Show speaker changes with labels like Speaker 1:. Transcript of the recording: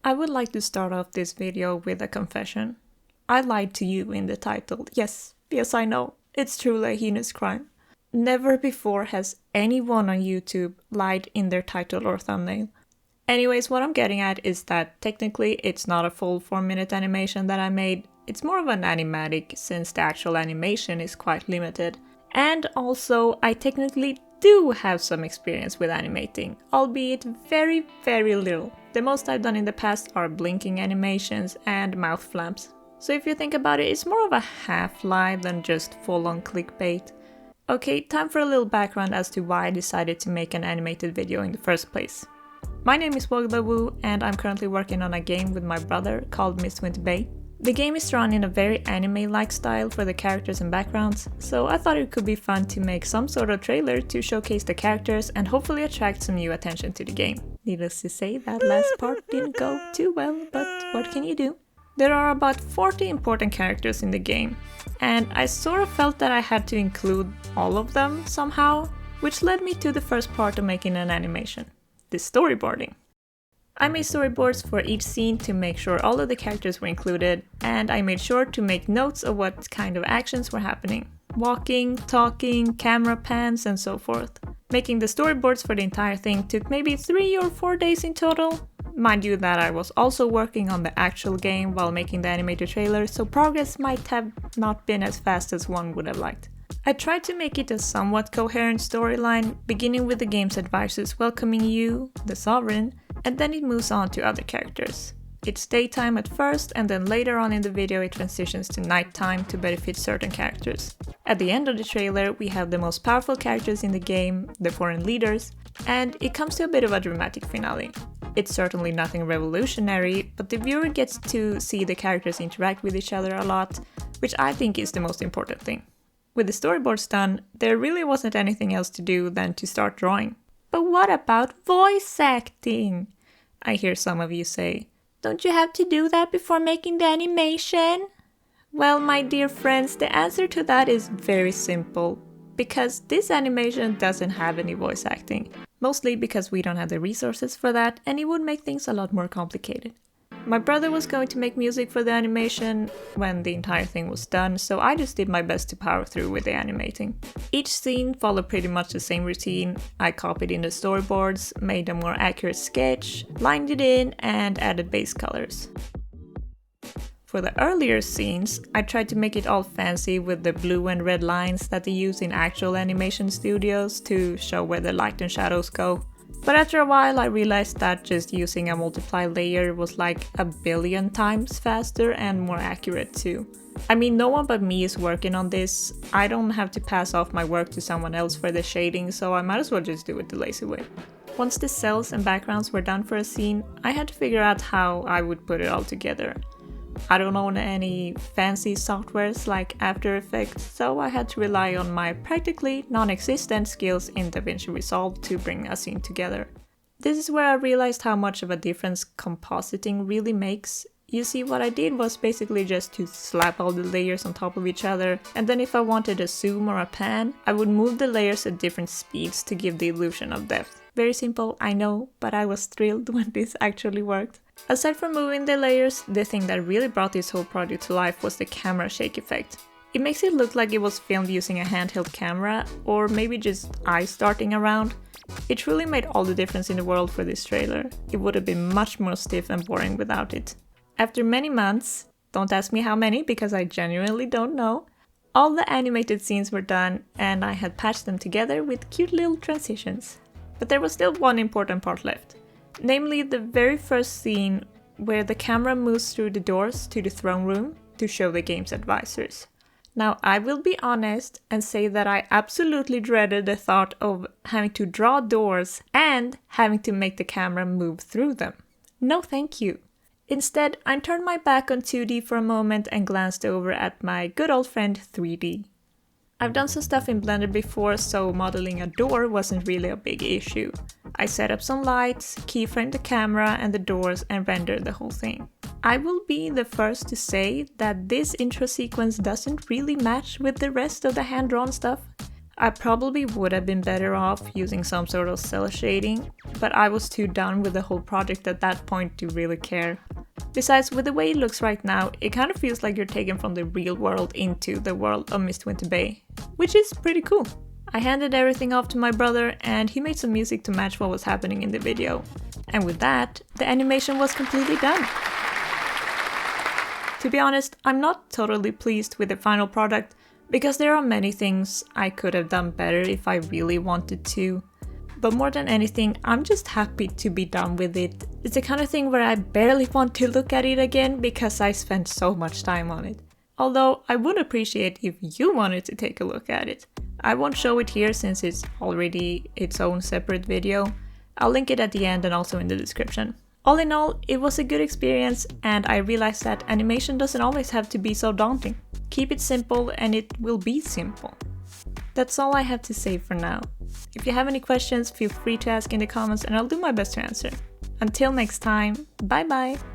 Speaker 1: I would like to start off this video with a confession. I lied to you in the title. Yes, I know. It's truly a heinous crime. Never before has anyone on YouTube lied in their title or thumbnail. Anyways, what I'm getting at is that technically it's not a full 4-minute animation that I made. It's more of an animatic since the actual animation is quite limited. And also, I technically do have some experience with animating, albeit very, very little. The most I've done in the past are blinking animations and mouth flaps. So if you think about it, it's more of a half lie than just full-on clickbait. Okay, time for a little background as to why I decided to make an animated video in the first place. My name is Wogglawooh and I'm currently working on a game with my brother called Mistwinter Bay. The game is drawn in a very anime-like style for the characters and backgrounds, so I thought it could be fun to make some sort of trailer to showcase the characters and hopefully attract some new attention to the game. Needless to say, that last part didn't go too well, but what can you do? There are about 40 important characters in the game, and I sort of felt that I had to include all of them somehow, which led me to the first part of making an animation, the storyboarding. I made storyboards for each scene to make sure all of the characters were included, and I made sure to make notes of what kind of actions were happening. Walking, talking, camera pans, and so forth. Making the storyboards for the entire thing took maybe 3 or 4 days in total. Mind you that I was also working on the actual game while making the animated trailer, so progress might have not been as fast as one would have liked. I tried to make it a somewhat coherent storyline, beginning with the game's advisors welcoming you, the Sovereign, and then it moves on to other characters. It's daytime at first, and then later on in the video it transitions to nighttime to better fit certain characters. At the end of the trailer we have the most powerful characters in the game, the foreign leaders, and it comes to a bit of a dramatic finale. It's certainly nothing revolutionary, but the viewer gets to see the characters interact with each other a lot, which I think is the most important thing. With the storyboards done, there really wasn't anything else to do than to start drawing. But what about voice acting? I hear some of you say. Don't you have to do that before making the animation? Well, my dear friends, the answer to that is very simple. Because this animation doesn't have any voice acting. Mostly because we don't have the resources for that, and it would make things a lot more complicated. My brother was going to make music for the animation when the entire thing was done, so I just did my best to power through with the animating. Each scene followed pretty much the same routine. I copied in the storyboards, made a more accurate sketch, lined it in, and added base colors. For the earlier scenes, I tried to make it all fancy with the blue and red lines that they use in actual animation studios to show where the light and shadows go. But after a while I realized that just using a multiply layer was like 1,000,000,000 times faster and more accurate too. I mean, no one but me is working on this. I don't have to pass off my work to someone else for the shading, so I might as well just do it the lazy way. Once the cells and backgrounds were done for a scene, I had to figure out how I would put it all together. I don't own any fancy softwares like After Effects, so I had to rely on my practically non-existent skills in DaVinci Resolve to bring a scene together. This is where I realized how much of a difference compositing really makes. You see, what I did was basically just to slap all the layers on top of each other, and then if I wanted a zoom or a pan, I would move the layers at different speeds to give the illusion of depth. Very simple, I know, but I was thrilled when this actually worked. Aside from moving the layers, the thing that really brought this whole project to life was the camera shake effect. It makes it look like it was filmed using a handheld camera, or maybe just eyes darting around. It truly made all the difference in the world for this trailer. It would have been much more stiff and boring without it. After many months, don't ask me how many because I genuinely don't know, all the animated scenes were done and I had patched them together with cute little transitions. But there was still one important part left. Namely the very first scene where the camera moves through the doors to the throne room to show the game's advisors. Now I will be honest and say that I absolutely dreaded the thought of having to draw doors and having to make the camera move through them. No thank you. Instead, I turned my back on 2D for a moment and glanced over at my good old friend 3D. I've done some stuff in Blender before, so modeling a door wasn't really a big issue. I set up some lights, keyframed the camera and the doors and rendered the whole thing. I will be the first to say that this intro sequence doesn't really match with the rest of the hand-drawn stuff. I probably would have been better off using some sort of cell shading, but I was too done with the whole project at that point to really care. Besides, with the way it looks right now, it kind of feels like you're taken from the real world into the world of Mistwinter Bay, which is pretty cool. I handed everything off to my brother and he made some music to match what was happening in the video. And with that, the animation was completely done. To be honest, I'm not totally pleased with the final product, because there are many things I could have done better if I really wanted to. But more than anything, I'm just happy to be done with it. It's the kind of thing where I barely want to look at it again because I spent so much time on it. Although I would appreciate if you wanted to take a look at it. I won't show it here since it's already its own separate video. I'll link it at the end and also in the description. All in all, it was a good experience and I realized that animation doesn't always have to be so daunting. Keep it simple and it will be simple. That's all I have to say for now. If you have any questions, feel free to ask in the comments and I'll do my best to answer. Until next time, bye bye!